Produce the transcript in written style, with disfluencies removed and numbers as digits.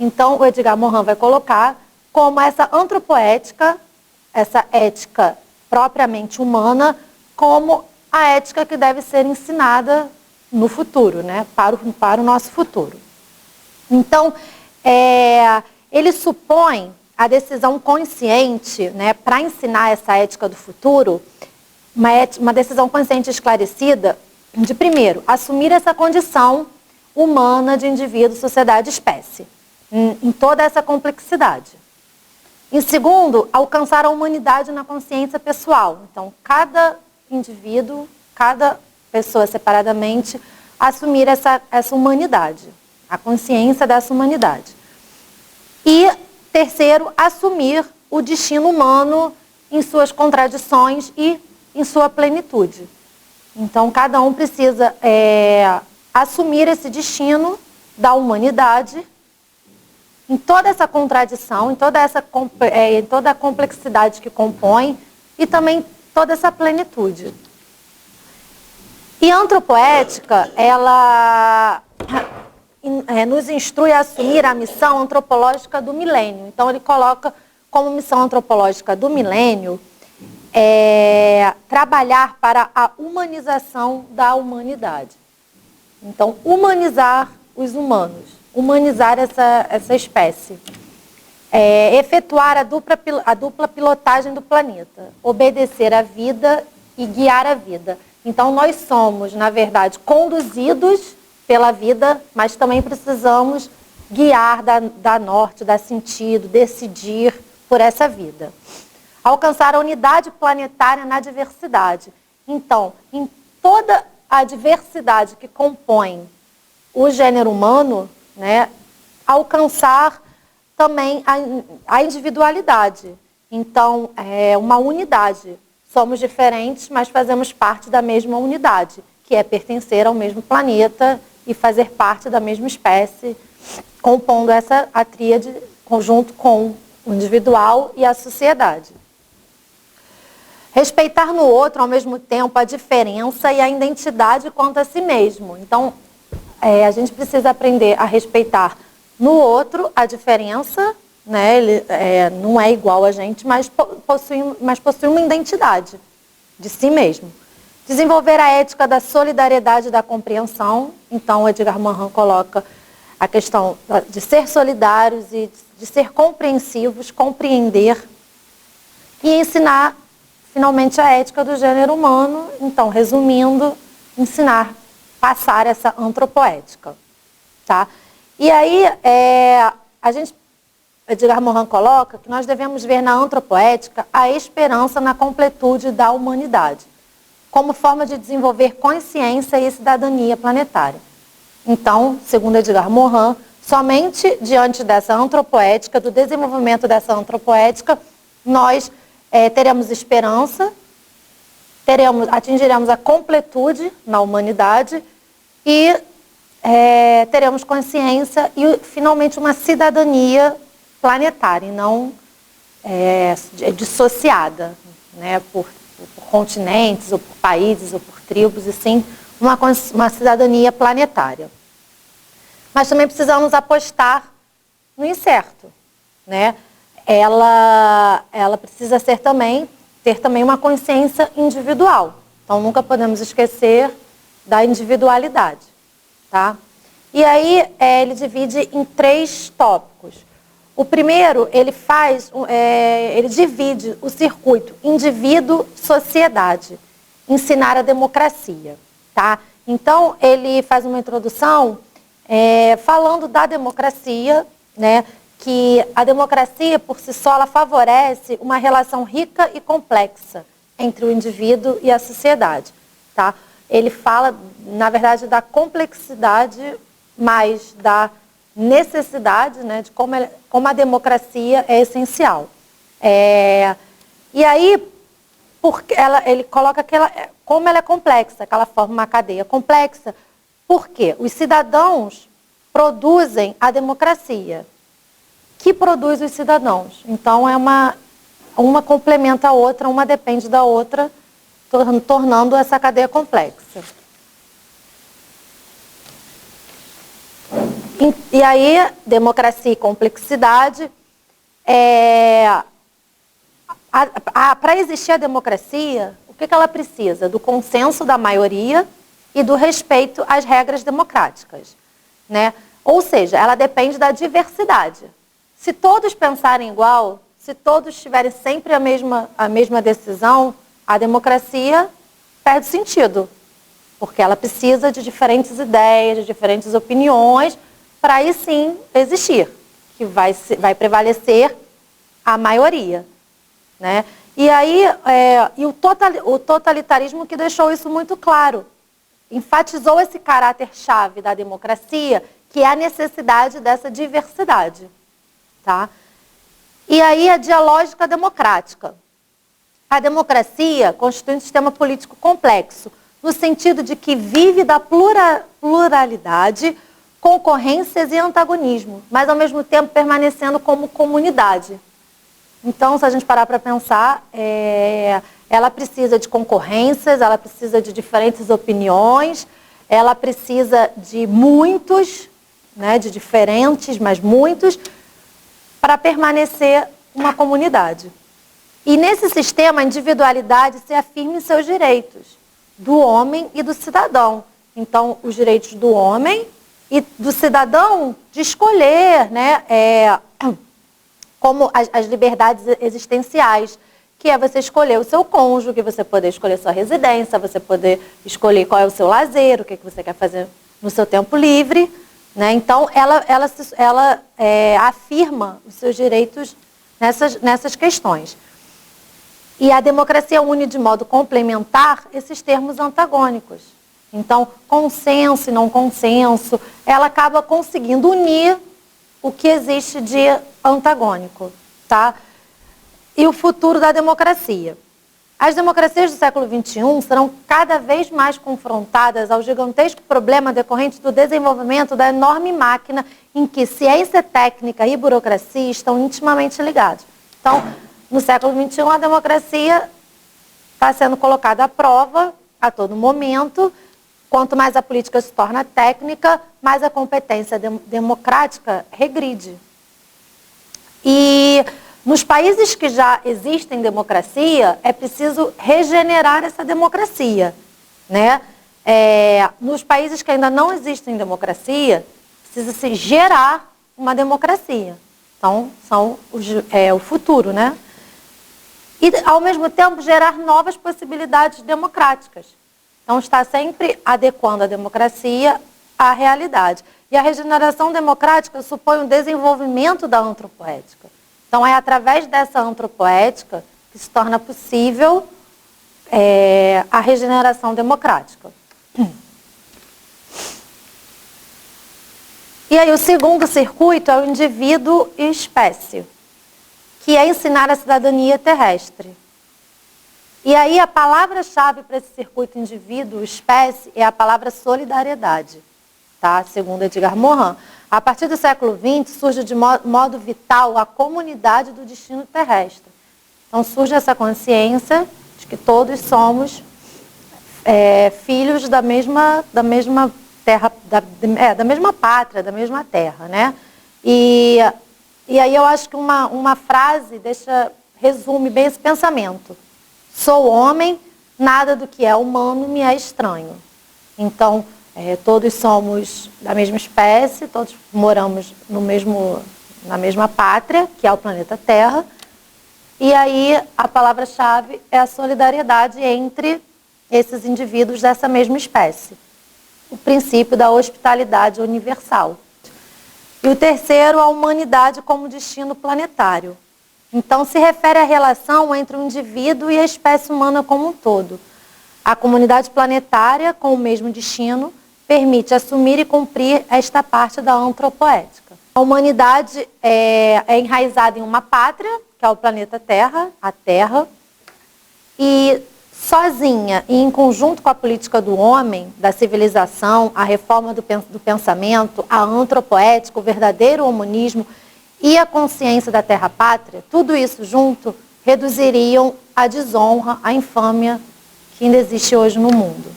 Então, o Edgar Morin vai colocar como essa antropoética, essa ética propriamente humana, como a ética que deve ser ensinada no futuro, né? Para o nosso futuro. Então, ele supõe a decisão consciente, né, para ensinar essa ética do futuro, uma decisão consciente esclarecida de, primeiro, assumir essa condição humana de indivíduo, sociedade, espécie, em toda essa complexidade. Em segundo, alcançar a humanidade na consciência pessoal. Então, cada indivíduo, cada pessoa separadamente, assumir essa humanidade, a consciência dessa humanidade. E, terceiro, assumir o destino humano em suas contradições e em sua plenitude. Então, cada um precisa assumir esse destino da humanidade em toda essa contradição, em toda a complexidade que compõe e também toda essa plenitude. E a antropoética, ela nos instrui a assumir a missão antropológica do milênio. Então, ele coloca como missão antropológica do milênio trabalhar para a humanização da humanidade. Então, humanizar os humanos, humanizar essa espécie. Efetuar a dupla pilotagem do planeta, obedecer à vida e guiar a vida. Então, nós somos, na verdade, conduzidos pela vida, mas também precisamos guiar, dar norte, dar sentido, decidir por essa vida. Alcançar a unidade planetária na diversidade. Então, em toda a diversidade que compõe o gênero humano, né, alcançar também a individualidade. Então, uma unidade. Somos diferentes, mas fazemos parte da mesma unidade, que é pertencer ao mesmo planeta e fazer parte da mesma espécie, compondo a tríade junto com o individual e a sociedade. Respeitar no outro, ao mesmo tempo, a diferença e a identidade quanto a si mesmo. Então, a gente precisa aprender a respeitar no outro a diferença, né? Ele não é igual a gente, mas possui uma identidade de si mesmo. Desenvolver a ética da solidariedade e da compreensão. Então, o Edgar Morin coloca a questão de ser solidários e de ser compreensivos, compreender e ensinar, finalmente, a ética do gênero humano. Então, resumindo, ensinar, passar essa antropoética. Tá? E aí, Edgar Morin coloca que nós devemos ver na antropoética a esperança na completude da humanidade, como forma de desenvolver consciência e cidadania planetária. Então, segundo Edgar Morin, somente diante dessa antropoética, do desenvolvimento dessa antropoética, nós teremos esperança, atingiremos a completude na humanidade e teremos consciência e, finalmente, uma cidadania planetária, e não dissociada, né, por continentes, ou por países, ou por tribos, e sim uma cidadania planetária. Mas também precisamos apostar no incerto, né? Ela precisa ter também uma consciência individual. Então, nunca podemos esquecer da individualidade. Tá? E aí, ele divide em 3 tópicos. O primeiro, ele divide o circuito indivíduo-sociedade, ensinar a democracia. Tá? Então, ele faz uma introdução falando da democracia, né, que a democracia, por si só, ela favorece uma relação rica e complexa entre o indivíduo e a sociedade. Tá? Ele fala, na verdade, da complexidade, mais da necessidade, né, de como a democracia é essencial. E aí, ele coloca como ela é complexa, que ela forma uma cadeia complexa, porque os cidadãos produzem a democracia, que produz os cidadãos. Então, uma complementa a outra, uma depende da outra, tornando essa cadeia complexa. E aí, democracia e complexidade, para existir a democracia, o que ela precisa? Do consenso da maioria e do respeito às regras democráticas, né? Ou seja, ela depende da diversidade. Se todos pensarem igual, se todos tiverem sempre a mesma decisão, a democracia perde sentido, porque ela precisa de diferentes ideias, de diferentes opiniões, para aí sim existir, que vai prevalecer a maioria, né? E aí, o totalitarismo que deixou isso muito claro, enfatizou esse caráter-chave da democracia, que é a necessidade dessa diversidade, tá? E aí a dialógica democrática. A democracia constitui um sistema político complexo, no sentido de que vive da pluralidade, concorrências e antagonismo, mas ao mesmo tempo permanecendo como comunidade. Então, se a gente parar para pensar, ela precisa de concorrências, ela precisa de diferentes opiniões, ela precisa de muitos, né, de diferentes, mas muitos, para permanecer uma comunidade. E nesse sistema, a individualidade se afirma em seus direitos, do homem e do cidadão. Então, os direitos do homem e do cidadão de escolher, né, como as liberdades existenciais, que é você escolher o seu cônjuge, você poder escolher sua residência, você poder escolher qual é o seu lazer, o que você quer fazer no seu tempo livre, né? Então, ela afirma os seus direitos nessas questões. E a democracia une de modo complementar esses termos antagônicos. Então, consenso e não consenso, ela acaba conseguindo unir o que existe de antagônico, tá? E o futuro da democracia. As democracias do século XXI serão cada vez mais confrontadas ao gigantesco problema decorrente do desenvolvimento da enorme máquina em que ciência técnica e burocracia estão intimamente ligados. Então, no século XXI, a democracia está sendo colocada à prova a todo momento. Quanto mais a política se torna técnica, mais a competência democrática regride. E nos países que já existem democracia, é preciso regenerar essa democracia, né? Nos países que ainda não existem democracia, precisa-se gerar uma democracia. Então, são o futuro, né? E, ao mesmo tempo, gerar novas possibilidades democráticas. Então, está sempre adequando a democracia à realidade. E a regeneração democrática supõe um desenvolvimento da antropoética. Então, é através dessa antropoética que se torna possível a regeneração democrática. E aí, o segundo circuito é o indivíduo e espécie, que é ensinar a cidadania terrestre. E aí a palavra-chave para esse circuito indivíduo-espécie é a palavra solidariedade, tá? Segundo Edgar Morin. A partir do século XX surge de modo vital a comunidade do destino terrestre. Então surge essa consciência de que todos somos filhos da mesma terra, da mesma pátria, da mesma terra, né? E aí eu acho que uma frase resume bem esse pensamento. Sou homem, nada do que é humano me é estranho. Então, todos somos da mesma espécie, todos moramos na mesma pátria, que é o planeta Terra. E aí a palavra-chave é a solidariedade entre esses indivíduos dessa mesma espécie. O princípio da hospitalidade universal. E o terceiro, a humanidade como destino planetário. Então, se refere à relação entre o indivíduo e a espécie humana como um todo. A comunidade planetária, com o mesmo destino, permite assumir e cumprir esta parte da antropoética. A humanidade é enraizada em uma pátria, que é o planeta Terra, a Terra, e sozinha e em conjunto com a política do homem, da civilização, a reforma do pensamento, a antropoética, o verdadeiro humanismo e a consciência da terra-pátria, tudo isso junto reduziriam a desonra, a infâmia que ainda existe hoje no mundo.